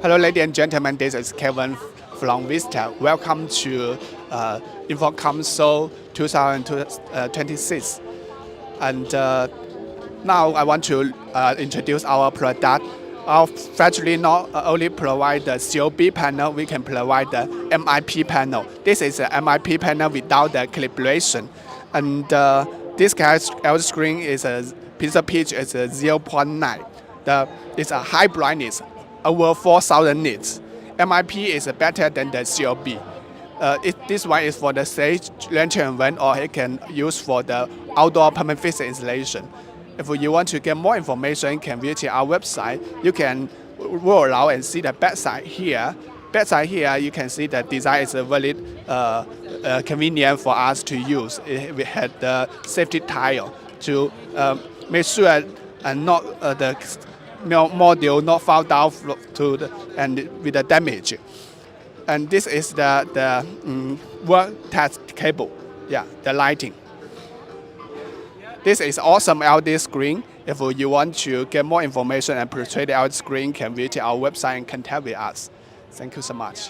Hello, ladies and gentlemen. This is Kevin from Vistech. Welcome to InfoComm Show 2026. And now I want to introduce our product. Our factory not only provide the COB panel, we can provide the MIP panel. This is a MIP panel without the calibration. And this LCD screen is a pixel pitch is a 0.9. It's a high brightness, over 4,000 nits. MIP is better than the COB. This one is for the stage lantern event, or it can use for the outdoor permanent fixture installation. If you want to get more information, you can visit our website. You can roll around and see the backside here. Backside here, you can see the design is very convenient for us to use. We had the safety tile to make sure and not the module not fall down to and with the damage. And this is the work test cable. Yeah, the lighting. This is awesome LCD screen. If you want to get more information and portray the LCD screen, can visit our website and contact with us. Thank you so much.